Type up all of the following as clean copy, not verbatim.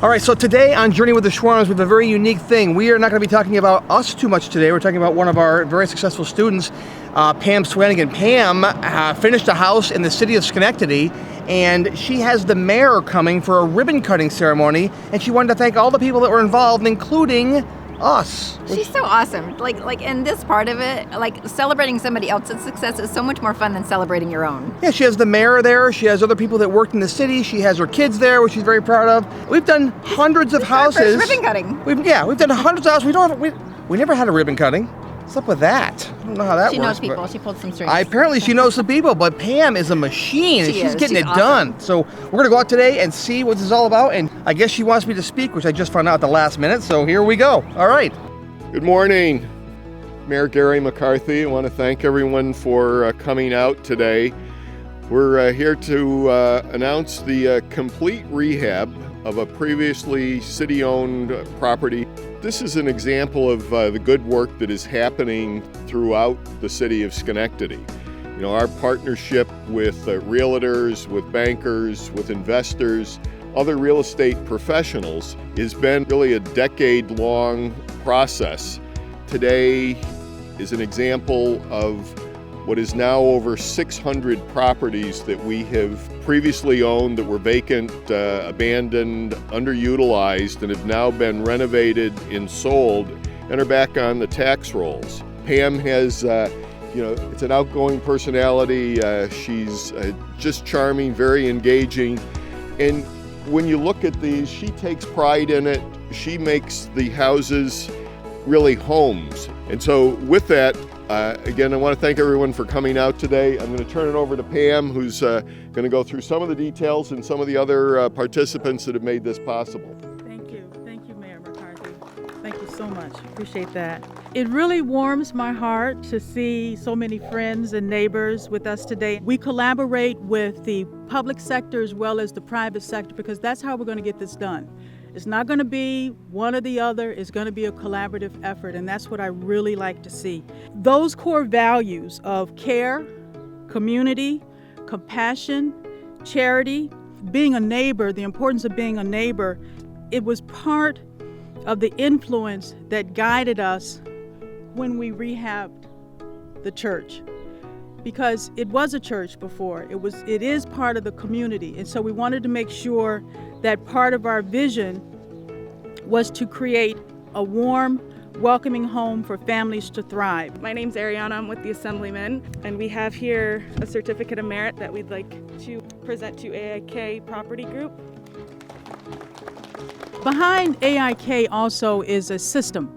All right, so today on Journey with the Schworms, we have a very unique thing. We are not going to be talking about us too much today. We're talking about one of our very successful students, Pam Swanigan. Pam finished a house in the city of Schenectady, and she has the mayor coming for a ribbon cutting ceremony, and she wanted to thank all the people that were involved, including us. She's so awesome. Like in this part of it, like celebrating somebody else's success is so much more fun than celebrating your own. Yeah, she has the mayor there. She has other people that worked in the city. She has her kids there, which she's very proud of. We've done hundreds of houses. Our first ribbon cutting. We've done hundreds of houses. We never had a ribbon cutting. What's up with that? I don't know how that works. She knows people. She pulled some strings. Apparently she knows some people, but Pam is a machine, and she's getting it awesome. done. So we're going to go out today and see what this is all about, and I guess she wants me to speak, which I just found out at the last minute, so here we go. All right. Good morning, Mayor Gary McCarthy. I want to thank everyone for coming out today. We're here to announce the complete rehab of a previously city-owned property. This is an example of the good work that is happening throughout the city of Schenectady. You know, our partnership with realtors, with bankers, with investors, other real estate professionals has been really a decade-long process. Today is an example of what is now over 600 properties that we have previously owned that were vacant, abandoned, underutilized, and have now been renovated and sold and are back on the tax rolls. Pam has, it's an outgoing personality. She's just charming, very engaging. And when you look at these, she takes pride in it. She makes the houses really homes. And so with that, again, I want to thank everyone for coming out today. I'm going to turn it over to Pam, who's going to go through some of the details and some of the other participants that have made this possible. Thank you, Mayor McCarthy. Thank you so much. Appreciate that. It really warms my heart to see so many friends and neighbors with us today. We collaborate with the public sector as well as the private sector because that's how we're going to get this done. It's not going to be one or the other. It's going to be a collaborative effort, and that's what I really like to see. Those core values of care, community, compassion, charity, being a neighbor, the importance of being a neighbor, it was part of the influence that guided us when we rehabbed the church. Because it was a church before, it is part of the community. And so we wanted to make sure that part of our vision was to create a warm, welcoming home for families to thrive. My name's Ariana, I'm with the Assemblyman, and we have here a certificate of merit that we'd like to present to AIK Property Group. Behind AIK also is a system.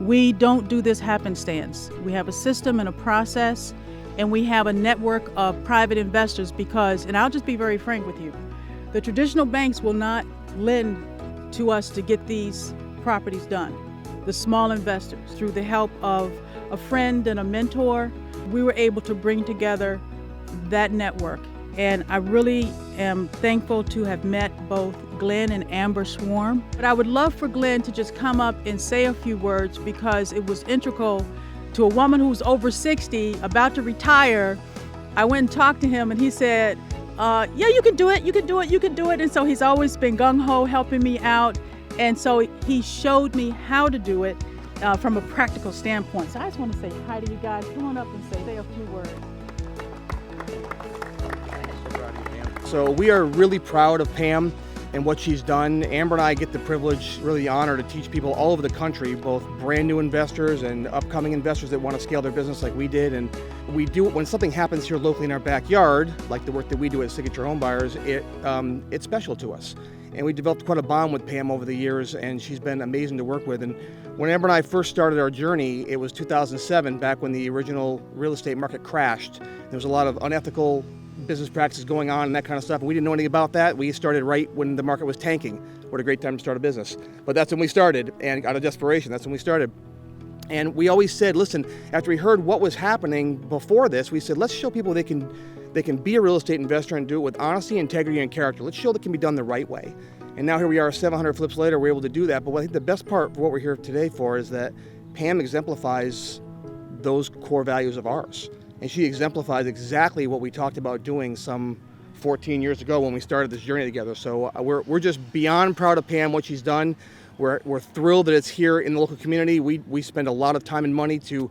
We don't do this happenstance. We have a system and a process, and we have a network of private investors because, and I'll just be very frank with you, the traditional banks will not lend to us to get these properties done. The small investors, through the help of a friend and a mentor, we were able to bring together that network. And I really am thankful to have met both Glenn and Amber Schworms. But I would love for Glenn to just come up and say a few words because it was integral to a woman who's over 60, about to retire. I went and talked to him and he said, yeah, you can do it, you can do it, you can do it. And so he's always been gung-ho helping me out. And so he showed me how to do it from a practical standpoint. So I just want to say hi to you guys. Come on up and say a few words. So we are really proud of Pam and what she's done. Amber and I get the privilege, really the honor, to teach people all over the country, both brand new investors and upcoming investors that want to scale their business like we did. And we do it when something happens here locally in our backyard, like the work that we do at Signature Home Buyers, it's special to us. And we developed quite a bond with Pam over the years, and she's been amazing to work with. And when Amber and I first started our journey, it was 2007, back when the original real estate market crashed. There was a lot of unethical business practices going on and that kind of stuff, and we didn't know anything about that. We started right when the market was tanking. What a great time to start a business. But that's when we started, and out of desperation, that's when we started. And we always said, listen, after we heard what was happening before this, we said, let's show people they can be a real estate investor and do it with honesty, integrity, and character. Let's show that it can be done the right way. And now here we are 700 flips later, we're able to do that. But I think the best part of what we're here today for is that Pam exemplifies those core values of ours. And she exemplifies exactly what we talked about doing some 14 years ago when we started this journey together. So we're just beyond proud of Pam, what she's done. We're thrilled that it's here in the local community. We spend a lot of time and money to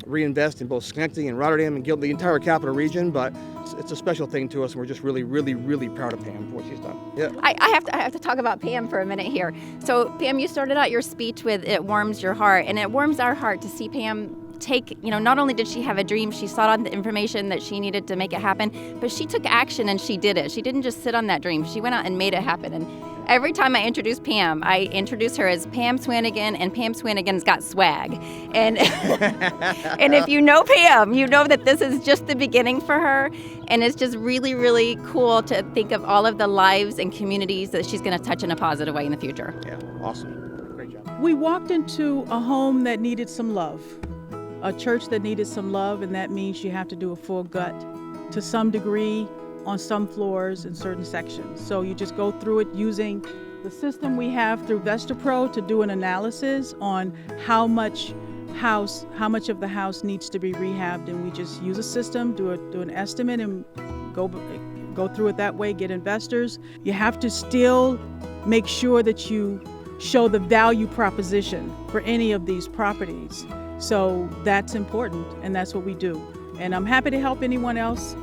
reinvest in both Schenectady and Rotterdam and Guilford, the entire capital region, but it's a special thing to us, and we're just really, really, really proud of Pam for what she's done. Yeah. I have to talk about Pam for a minute here. So Pam, you started out your speech with "It warms your heart," and it warms our heart to see Pam take, not only did she have a dream, she sought out the information that she needed to make it happen, but she took action and she did it. She didn't just sit on that dream. She went out and made it happen. And every time I introduce Pam, I introduce her as Pam Swanigan, and Pam Swanigan's got swag. And and if you know Pam, you know that this is just the beginning for her. And it's just really, really cool to think of all of the lives and communities that she's going to touch in a positive way in the future. Yeah, awesome. Great job. We walked into a home that needed some love, a church that needed some love, and that means you have to do a full gut to some degree on some floors in certain sections. So you just go through it using the system we have through VestaPro to do an analysis on how much of the house needs to be rehabbed, and we just use a system, do an estimate, and go through it that way, get investors. You have to still make sure that you show the value proposition for any of these properties. So that's important, and that's what we do. And I'm happy to help anyone else.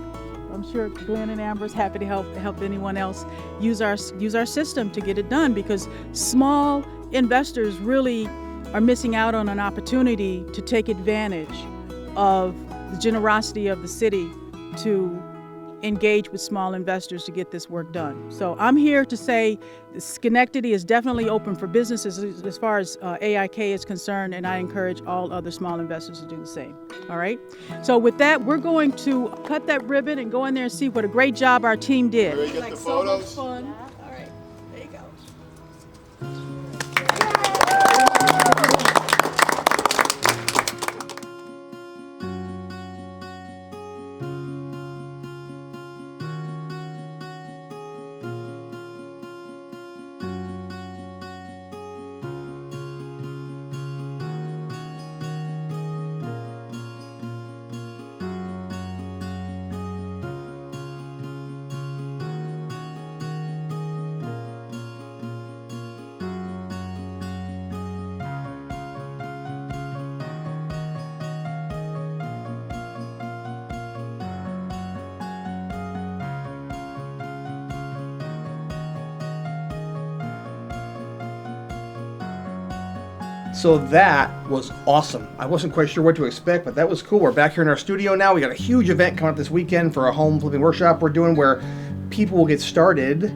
I'm sure Glenn and Amber's happy to help anyone else use our system to get it done, because small investors really are missing out on an opportunity to take advantage of the generosity of the city to engage with small investors to get this work done. So I'm here to say Schenectady is definitely open for businesses as far as AIK is concerned, and I encourage all other small investors to do the same. All right? So with that, we're going to cut that ribbon and go in there and see what a great job our team did. Ready to get the photos? So much fun. All right, there you go. So that was awesome. I wasn't quite sure what to expect, but that was cool. We're back here in our studio now. We got a huge event coming up this weekend for a home flipping workshop we're doing where people will get started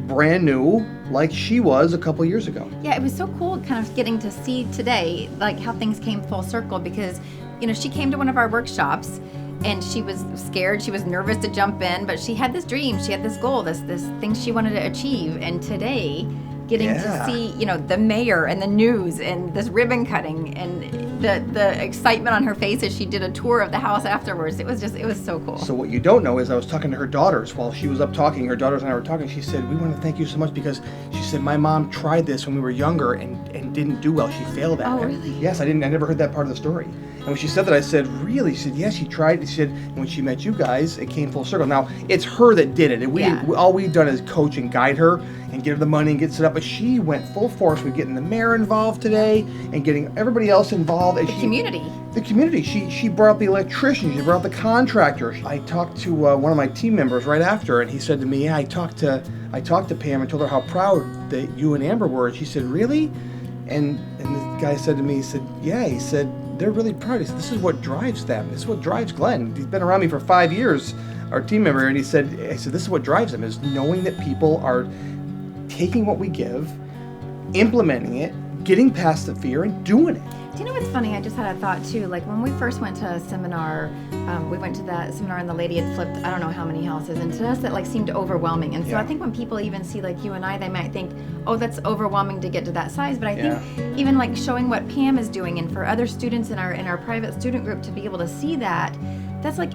brand new like she was a couple years ago. Yeah, it was so cool kind of getting to see today like how things came full circle, because she came to one of our workshops and she was scared, she was nervous to jump in, but she had this dream, she had this goal, this thing she wanted to achieve. And today getting to see, the mayor and the news and this ribbon cutting and the excitement on her face as she did a tour of the house afterwards. It was so cool. So what you don't know is I was talking to her daughters while she was up talking. Her daughters and I were talking. She said, we want to thank you so much because she said, my mom tried this when we were younger and didn't do well. She failed at it. Oh, really? Yes, I never heard that part of the story. And when she said that, I said, really? She said, yes, she tried. She said, when she met you guys, it came full circle. Now, it's her that did it. And all we've done is coach and guide her and get her the money and get set up. But she went full force with getting the mayor involved today and getting everybody else involved. The community. The community. She brought up the electrician. She brought up the contractor. I talked to one of my team members right after, and he said to me, yeah, I talked to Pam and told her how proud that you and Amber were. And she said, really? And the guy said to me, he said, yeah. He said, they're really proud. He said, this is what drives them. This is what drives Glenn. He's been around me for 5 years, our team member, and I said, this is what drives him, is knowing that people are taking what we give, implementing it, getting past the fear, and doing it. Do you know what's funny? I just had a thought too. Like when we first went to a seminar, we went to that seminar and the lady had flipped I don't know how many houses, and to us that seemed overwhelming. And so I think when people even see you and I, they might think, oh, that's overwhelming to get to that size. But I think even showing what Pam is doing, and for other students in our private student group to be able to see that's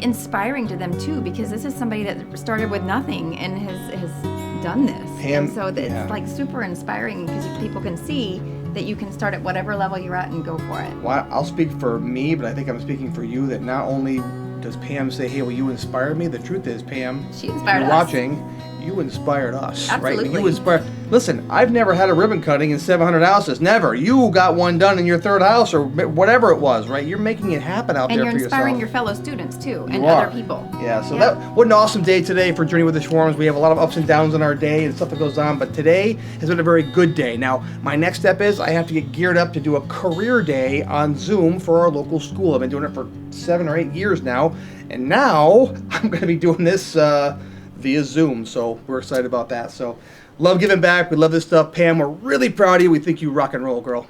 inspiring to them too, because this is somebody that started with nothing and has done this. Pam, and so it's yeah. like super inspiring because people can see that you can start at whatever level you're at and go for it. Well, I'll speak for me, but I think I'm speaking for you that not only does Pam say, hey, well, you inspired me, the truth is, Pam, She if inspired you're us. watching, you inspired us, right? Absolutely. You inspired. Listen, I've never had a ribbon cutting in 700 houses. Never. You got one done in your third house or whatever it was, right? You're making it happen out And there you're for inspiring yourself. your fellow students too, and You are. other people. Yeah, so Yeah. what an awesome day today for Journey with the Schworms. We have a lot of ups and downs in our day and stuff that goes on, but today has been a very good day. Now, my next step is I have to get geared up to do a career day on Zoom for our local school. I've been doing it for 7 or 8 years now, and now I'm going to be doing this via Zoom, so we're excited about that. So, love giving back. We love this stuff. Pam, we're really proud of you. We think you rock and roll, girl.